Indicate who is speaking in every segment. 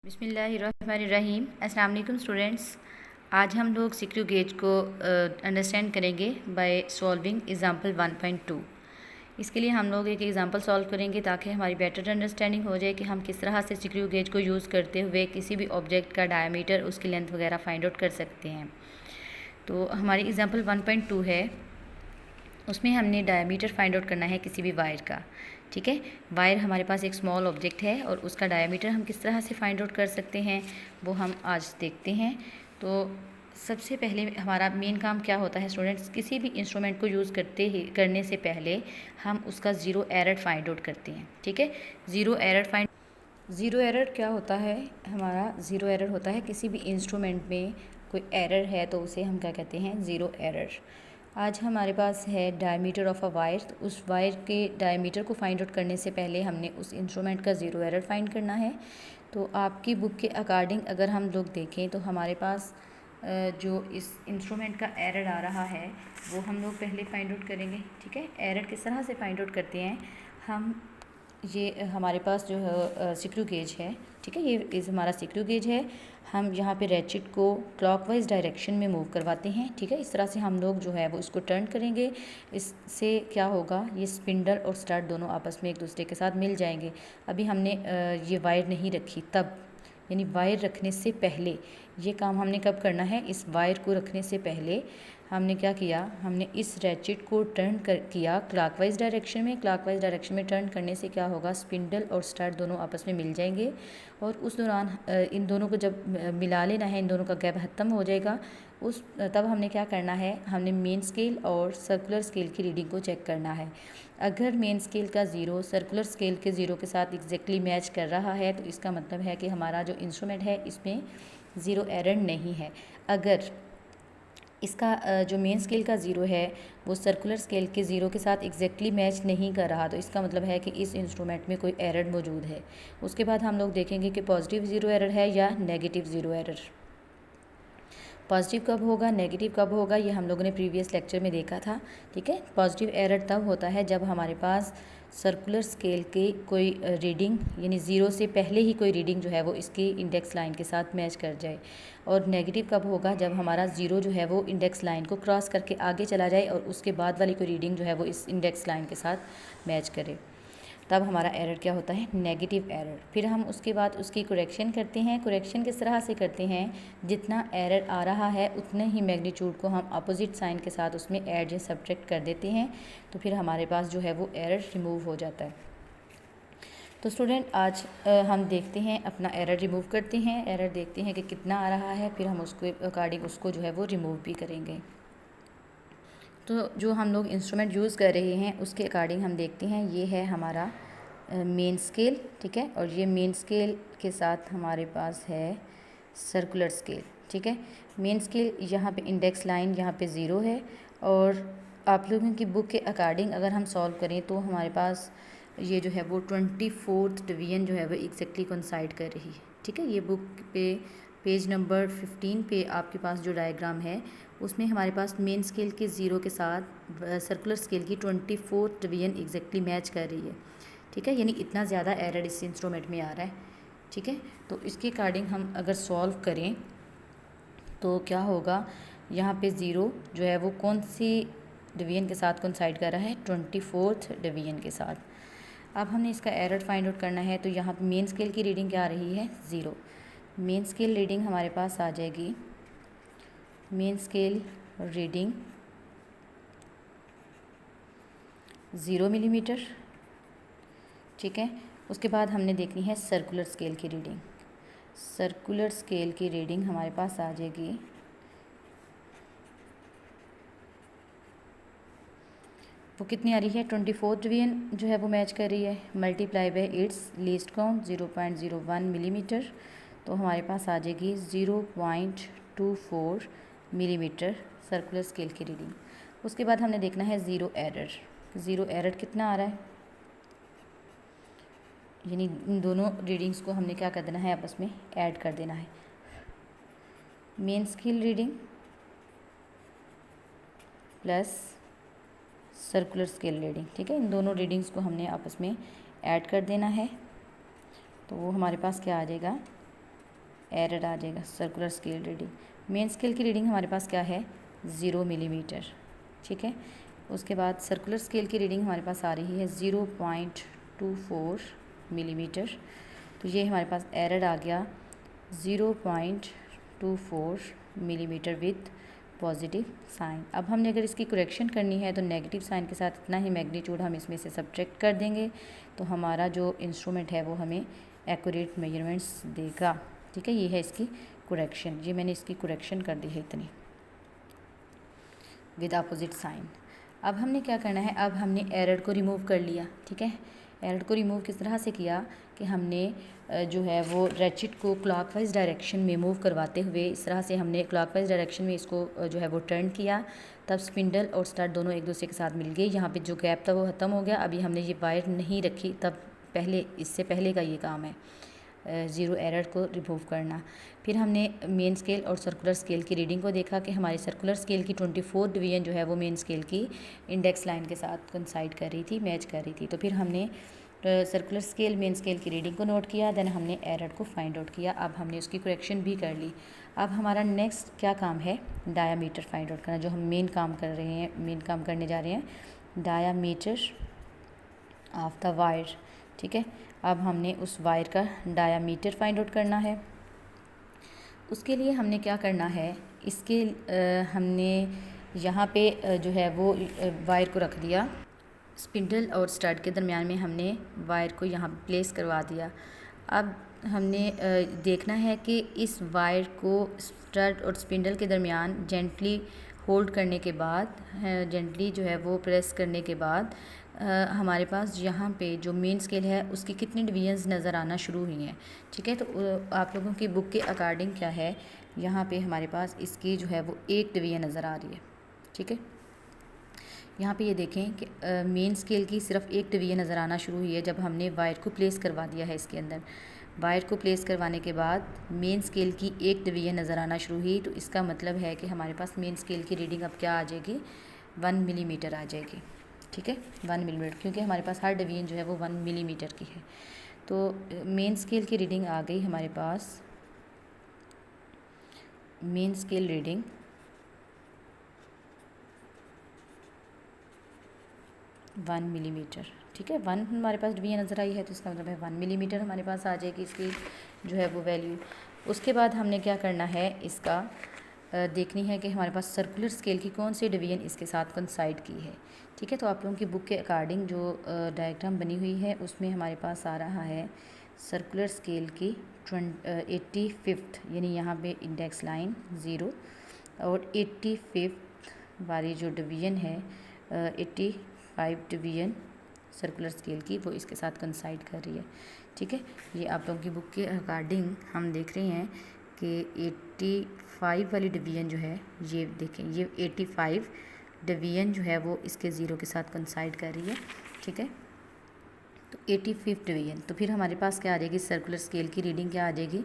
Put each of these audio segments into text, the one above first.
Speaker 1: बिस्मिल्लाहिर्रहमानिर्रहीम। अस्सलाम वालेकुम स्टूडेंट्स। आज हम लोग सिक्रू गेज को अंडरस्टैंड करेंगे बाय सॉल्विंग एग्जांपल 1.2। इसके लिए हम लोग एक एग्जांपल सॉल्व करेंगे ताकि हमारी बेटर अंडरस्टैंडिंग हो जाए कि हम किस तरह से सिक्रू गेज को यूज़ करते हुए किसी भी ऑब्जेक्ट का डायमीटर, उसकी लेंथ वगैरह फाइंड आउट कर सकते हैं। तो हमारी एग्जाम्पल 1.2 है, उसमें हमने डायमीटर फाइंड आउट करना है किसी भी वायर का। ठीक है, वायर हमारे पास एक स्मॉल ऑब्जेक्ट है और उसका डायमीटर हम किस तरह से फाइंड आउट कर सकते हैं वो हम आज देखते हैं। तो सबसे पहले हमारा मेन काम क्या होता है स्टूडेंट्स, किसी भी इंस्ट्रूमेंट को यूज़ करने से पहले हम उसका ज़ीरो एरर फाइंड आउट करते हैं। ठीक है, ज़ीरो एरर क्या होता है? हमारा ज़ीरो एरर होता है किसी भी इंस्ट्रूमेंट में कोई एरर है तो उसे हम क्या कहते हैं? Zero error. आज हमारे पास है डायमीटर ऑफ अ वायर। तो उस वायर के डायमीटर को फाइंड आउट करने से पहले हमने उस इंस्ट्रूमेंट का ज़ीरो एरर फाइंड करना है। तो आपकी बुक के अकॉर्डिंग अगर हम लोग देखें तो हमारे पास जो इस इंस्ट्रूमेंट का एरर आ रहा है वो हम लोग पहले फाइंड आउट करेंगे। ठीक है, एरर किस तरह से फाइंड आउट करते हैं हम? ये हमारे पास जो है सिक्रू गेज है। ठीक है, ये हमारा सिक्रू गेज है। हम यहाँ पे रैचिट को क्लॉकवाइज डायरेक्शन में मूव करवाते हैं। ठीक है, इस तरह से हम लोग जो है वो इसको टर्न करेंगे। इससे क्या होगा, ये स्पिंडल और स्टड दोनों आपस में एक दूसरे के साथ मिल जाएंगे। अभी हमने ये वायर नहीं रखी तब, यानी वायर रखने से पहले ये काम हमने कब करना है? इस वायर को रखने से पहले हमने क्या किया? हमने इस रैचिट को किया क्लॉकवाइज डायरेक्शन में। क्लॉकवाइज डायरेक्शन में टर्न करने से क्या होगा? स्पिंडल और स्टड दोनों आपस में मिल जाएंगे और उस दौरान इन दोनों को जब मिला लेना है, इन दोनों का गैप ख़त्म हो जाएगा। तब हमने क्या करना है? हमने मेन स्केल और सर्कुलर स्केल की रीडिंग को चेक करना है। अगर मेन स्केल का ज़ीरो सर्कुलर स्केल के ज़ीरो के साथ एग्जैक्टली मैच कर रहा है तो इसका मतलब है कि हमारा जो इंस्ट्रूमेंट है इसमें ज़ीरो एरर नहीं है। अगर इसका जो मेन स्केल का ज़ीरो है वो सर्कुलर स्केल के ज़ीरो के साथ एग्जैक्टली मैच नहीं कर रहा तो इसका मतलब है कि इस इंस्ट्रूमेंट में कोई एरर मौजूद है। उसके बाद हम लोग देखेंगे कि पॉजिटिव ज़ीरो एरर है या नेगेटिव ज़ीरो एरर। पॉजिटिव कब होगा, नेगेटिव कब होगा, ये हम लोगों ने प्रीवियस लेक्चर में देखा था। ठीक है, पॉजिटिव एरर तब होता है जब हमारे पास सर्कुलर स्केल के कोई रीडिंग, यानी ज़ीरो से पहले ही कोई रीडिंग जो है वो इसकी इंडेक्स लाइन के साथ मैच कर जाए। और नेगेटिव कब होगा? जब हमारा ज़ीरो जो है वो इंडेक्स लाइन को क्रॉस करके आगे चला जाए और उसके बाद वाली कोई रीडिंग जो है वो इस इंडेक्स लाइन के साथ मैच करे, तब हमारा एरर क्या होता है? Negative error. फिर हम उसके बाद उसकी करेक्शन करते हैं। करेक्शन किस तरह से करते हैं? जितना एरर आ रहा है उतने ही मैग्नीट्यूड को हम अपोजिट साइन के साथ उसमें ऐड या सब्ट्रैक्ट कर देते हैं, तो फिर हमारे पास जो है वो एरर रिमूव हो जाता है। तो स्टूडेंट आज हम देखते हैं, अपना एरर रिमूव करते हैं। एरर देखते हैं कि कितना आ रहा है, फिर हम उसके अकॉर्डिंग उसको जो है वो रिमूव भी करेंगे। तो जो हम लोग इंस्ट्रूमेंट यूज़ कर रहे हैं उसके अकॉर्डिंग हम देखते हैं। ये है हमारा मेन स्केल। ठीक है, और ये मेन स्केल के साथ हमारे पास है सर्कुलर स्केल। ठीक है, मेन स्केल यहाँ पे इंडेक्स लाइन यहाँ पे ज़ीरो है और आप लोगों की बुक के अकॉर्डिंग अगर हम सॉल्व करें तो हमारे पास ये जो है वो 24th डिवीजन जो है वो एग्जैक्टली कोइंसाइड कर रही है। ठीक है, ये बुक पे पेज नंबर 15 पे आपके पास जो डायग्राम है उसमें हमारे पास मेन स्केल के ज़ीरो के साथ सर्कुलर स्केल की 24th डिवीजन एग्जैक्टली मैच कर रही है। ठीक है, यानी इतना ज़्यादा एरर इस इंस्ट्रूमेंट में आ रहा है। ठीक है, तो इसके अकॉर्डिंग हम अगर सॉल्व करें तो क्या होगा? यहाँ पे ज़ीरो जो है वो कौन सी डिवीजन के साथ कोइंसाइड कर रहा है? 24th डिवीजन के साथ। अब हमने इसका एरर फाइंड आउट करना है। तो यहाँ पे मेन स्केल की रीडिंग क्या आ रही है? ज़ीरो। मेन स्केल रीडिंग हमारे पास आ जाएगी, मेन स्केल रीडिंग 0 मिलीमीटर। ठीक है, उसके बाद हमने देखनी है सर्कुलर स्केल की रीडिंग। सर्कुलर स्केल की रीडिंग हमारे पास आ जाएगी, वो कितनी आ रही है? 24th डिवीजन जो है वो मैच कर रही है, multiply by it's least count 0.01 millimetre. तो हमारे पास आ जाएगी 0.24 मिलीमीटर सर्कुलर स्केल की रीडिंग। उसके बाद हमने देखना है ज़ीरो एरर। ज़ीरो एरर कितना आ रहा है? यानी इन दोनों रीडिंग्स को हमने क्या कर देना है? आपस में ऐड कर देना है। Main scale reading plus circular scale reading. ठीक है, इन दोनों रीडिंग्स को हमने आपस में ऐड कर देना है। तो वो हमारे पास क्या आ जाएगा? एरर आ जाएगा circular scale reading. Main scale की रीडिंग हमारे पास क्या है 0 मिलीमीटर, ठीक है। उसके बाद सर्कुलर स्केल की रीडिंग हमारे पास आ रही है 0.24 मिलीमीटर। तो ये हमारे पास एरर आ गया 0.24 मिलीमीटर विथ पॉजिटिव साइन। अब हमने अगर इसकी करेक्शन करनी है तो नेगेटिव साइन के साथ इतना ही मैग्नीट्यूड हम इसमें से सब्ट्रैक्ट कर देंगे, तो हमारा जो इंस्ट्रूमेंट है वो हमें एक्यूरेट मेजरमेंट्स देगा, ठीक है। ये है इसकी करेक्शन, ये मैंने इसकी करेक्शन कर दी है इतनी विद अपोजिट साइन। अब हमने क्या करना है, अब हमने एरर को रिमूव कर लिया, ठीक है। एरर को रिमूव किस तरह से किया कि हमने जो है वो रेचिट को क्लॉकवाइज डायरेक्शन में मूव करवाते हुए इस तरह से हमने क्लॉकवाइज डायरेक्शन में इसको जो है वो टर्न किया, तब स्पिंडल और स्टड दोनों एक दूसरे के साथ मिल गए। यहाँ पे जो गैप था वो ख़त्म हो गया। अभी हमने ये वायर नहीं रखी, तब पहले इससे पहले का ये काम है ज़ीरो एरर को रिमूव करना। फिर हमने मेन स्केल और सर्कुलर स्केल की रीडिंग को देखा कि हमारी सर्कुलर स्केल की 24 डिवीजन जो है वो मेन स्केल की इंडेक्स लाइन के साथ कंसाइड कर रही थी, मैच कर रही थी। तो फिर हमने सर्कुलर स्केल मेन स्केल की रीडिंग को नोट किया, देन हमने एरर को फाइंड आउट किया। अब हमने उसकी करेक्शन भी कर ली। अब हमारा नेक्स्ट क्या काम है, डायामीटर फाइंड आउट करना, जो हम मेन काम कर रहे हैं, मेन काम करने जा रहे हैं, डायामीटर ऑफ द वायर, ठीक है। अब हमने उस वायर का डायामीटर फाइंड आउट करना है। उसके लिए हमने क्या करना है, इसके हमने यहाँ पे जो है वो वायर को रख दिया, स्पिंडल और स्टड के दरमियान में हमने वायर को यहाँ प्लेस करवा दिया। अब हमने देखना है कि इस वायर को स्टड और स्पिंडल के दरमियान जेंटली होल्ड करने के बाद, जेंटली जो है वो प्रेस करने के बाद हमारे पास यहाँ पे जो मेन स्केल है उसकी कितनी डिवीजन्स नज़र आना शुरू हुई हैं, ठीक है। तो आप लोगों की बुक के अकॉर्डिंग क्या है, यहाँ पे हमारे पास इसकी जो है वो एक डिवीजन नज़र आ रही है, ठीक है। यहाँ पे ये देखें कि मेन स्केल की सिर्फ एक डिवीजन नज़र आना शुरू हुई है जब हमने वायर को प्लेस करवा दिया है इसके अंदर। वायर को प्लेस करवाने के बाद मेन स्केल की एक डिवीजन नज़र आना शुरू हुई, तो इसका मतलब है कि हमारे पास मेन स्केल की रीडिंग अब क्या आ जाएगी, 1 मिलीमीटर आ जाएगी, ठीक है। 1 मिलीमीटर, क्योंकि हमारे पास हर डिवीजन जो है वो 1 मिलीमीटर की है। तो मेन स्केल की रीडिंग आ गई हमारे पास, मेन स्केल रीडिंग 1 मिलीमीटर, ठीक है। 1 हमारे पास डिवीजन नज़र आई है, तो इसका मतलब है 1 मिलीमीटर हमारे पास आ जाएगी इसकी जो है वो वैल्यू। उसके बाद हमने क्या करना है, इसका देखनी है कि हमारे पास सर्कुलर स्केल की कौन सी डिवीजन इसके साथ कंसाइड की है, ठीक है। तो आप लोगों की बुक के अकॉर्डिंग जो डायग्राम बनी हुई है उसमें हमारे पास आ रहा है सर्कुलर स्केल की 85th, यानी यहाँ पे इंडेक्स लाइन 0 और 85th वाली जो डिवीजन है 85 डिवीजन सर्कुलर स्केल की, वो इसके साथ कंसाइड कर रही है, ठीक है। ये आप लोगों की बुक के अकॉर्डिंग हम देख रहे हैं कि 85 वाली डिवीजन जो है, ये देखें, ये 85 डिवीजन जो है वो इसके 0 के साथ कंसाइड कर रही है, ठीक है। तो 85 डिवीजन, तो फिर हमारे पास क्या आ जाएगी, सर्कुलर स्केल की रीडिंग क्या आ जाएगी,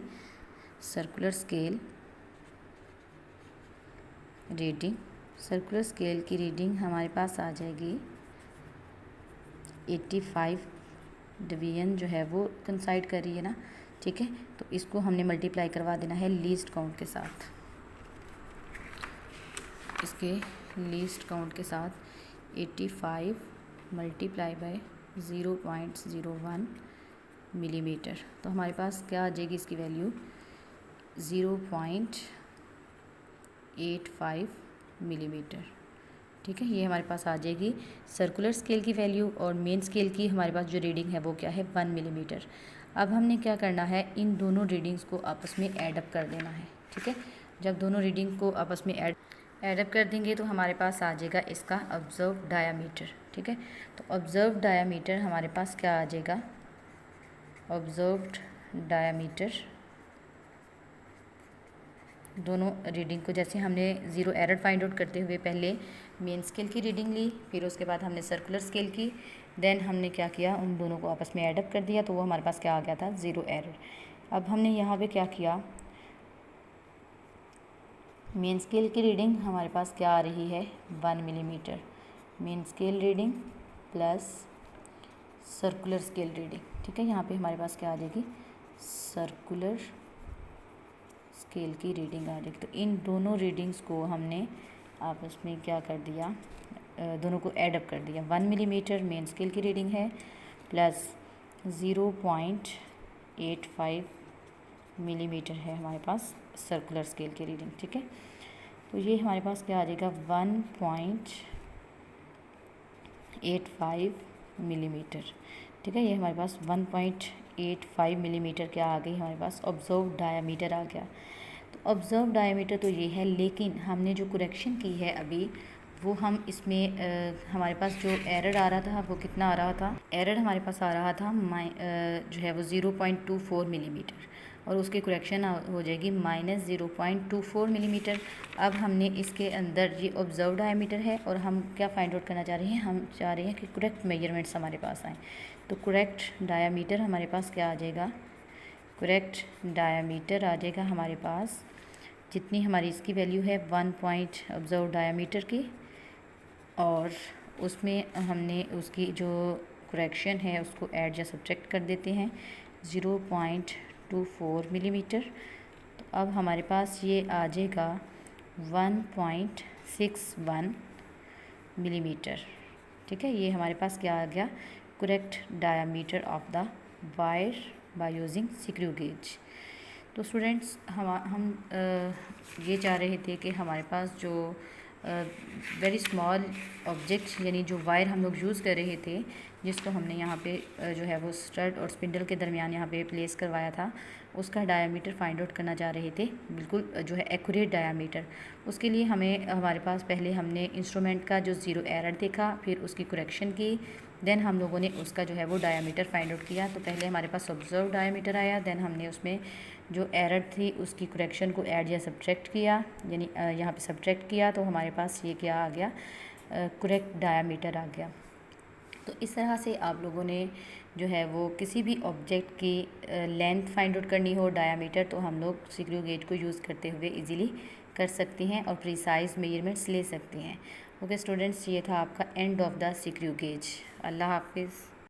Speaker 1: circular scale reading, circular scale की रीडिंग हमारे पास आ जाएगी 85 डिवीजन जो है वो कंसाइड कर रही है ना, ठीक है। तो इसको हमने मल्टीप्लाई करवा देना है लीस्ट काउंट के साथ, इसके लीस्ट काउंट के साथ 85 मल्टीप्लाई बाय 0.01 मिलीमीटर, तो हमारे पास क्या आ जाएगी इसकी वैल्यू 0.85 मिलीमीटर, ठीक है। ये हमारे पास आ जाएगी सर्कुलर स्केल की वैल्यू, और मेन स्केल की हमारे पास जो रीडिंग है वो क्या है 1 मिलीमीटर। अब हमने क्या करना है, इन दोनों रीडिंग्स को आपस में ऐडअप कर देना है, ठीक है। जब दोनों रीडिंग को आपस में ऐडअप कर देंगे तो हमारे पास आ जाएगा इसका ऑब्जर्व डायामीटर, ठीक है। तो ऑब्जर्व डायामीटर हमारे पास क्या आ जाएगा, ऑब्जर्व्ड डायामीटर, दोनों रीडिंग को, जैसे हमने ज़ीरो एरर फाइंड आउट करते हुए पहले मेन स्केल की रीडिंग ली, फिर उसके बाद हमने सर्कुलर स्केल की, देन हमने क्या किया, उन दोनों को आपस में ऐडअप कर दिया, तो वो हमारे पास क्या आ गया था, 0 एरर। अब हमने यहाँ पे क्या किया, मेन स्केल की रीडिंग हमारे पास क्या आ रही है 1 millimetre, main scale reading plus circular scale reading, ठीक है। यहाँ पे हमारे पास क्या आ जाएगी, सर्कुलर स्केल की रीडिंग आ जाएगी। तो इन दोनों रीडिंग्स को हमने आपस में क्या कर दिया, दोनों को ऐड अप कर दिया। 1 मिलीमीटर मेन स्केल की रीडिंग है प्लस 0.85 मिलीमीटर है हमारे पास सर्कुलर स्केल की रीडिंग, ठीक है। तो ये हमारे पास क्या आ जाएगा 1.85 मिलीमीटर, ठीक है। ये हमारे पास 1.85 मिलीमीटर क्या आ गई हमारे पास, ऑब्जर्व डायामीटर आ गया। तो ऑब्जर्व डायामीटर तो ये है, लेकिन हमने जो करेक्शन की है अभी वो हम इसमें हमारे पास जो एरर आ रहा था वो कितना आ रहा था, एरर हमारे पास आ रहा था जो है वो 0.24 मिलीमीटर, और उसकी करेक्शन हो जाएगी -0.24 मिलीमीटर। अब हमने इसके अंदर ये ऑब्जर्व डायमीटर है और हम क्या फाइंड आउट करना चाह रहे हैं, हम चाह रहे हैं कि करेक्ट मेजरमेंट्स हमारे पास आएँ। तो करेक्ट डायमीटर हमारे पास क्या आ जाएगा, करेक्ट डायमीटर आ जाएगा हमारे पास जितनी हमारी इसकी वैल्यू है 1 पॉइंट ऑब्जर्व डायमीटर की, और उसमें हमने उसकी जो करेक्शन है उसको ऐड या सब्ट्रैक्ट कर देते हैं 0.24 मिलीमीटर। तो अब हमारे पास ये आ जाएगा 1.61 मिलीमीटर, ठीक है। ये हमारे पास क्या आ गया, correct diameter of the wire by using screw gauge. तो स्टूडेंट्स हम ये चाह रहे थे कि हमारे पास जो वेरी स्मॉल ऑब्जेक्ट यानी जो वायर हम लोग यूज़ कर रहे थे, जिसको हमने यहाँ पे जो है वो स्टड और स्पिंडल के दरमियान यहाँ पे प्लेस करवाया था, उसका डायामीटर फाइंड आउट करना चाह रहे थे, बिल्कुल जो है एक्यूरेट डायामीटर। उसके लिए हमारे पास पहले हमने इंस्ट्रूमेंट का जो ज़ीरो एरर देखा, फिर उसकी करेक्शन की, देन हम लोगों ने उसका जो है वो डायामीटर फाइंड आउट किया। तो पहले हमारे पास ऑब्जर्व डायामीटर आया, देन हमने उसमें जो एरर थी उसकी करेक्शन को ऐड या सब्ट्रैक्ट किया, यानी यहाँ पे सब्ट्रैक्ट किया, तो हमारे पास ये क्या आ गया, करेक्ट डायामीटर आ गया। तो इस तरह से आप लोगों ने जो है वो किसी भी ऑब्जेक्ट की लेंथ फाइंड आउट करनी हो, डायामीटर, तो हम लोग स्क्रू गेज को यूज़ करते हुए इजीली कर सकते हैं और प्रिसाइज मेजरमेंट्स ले सकते हैं। ओके स्टूडेंट्स, ये था आपका end of the screw gauge. अल्लाह हाफिज़।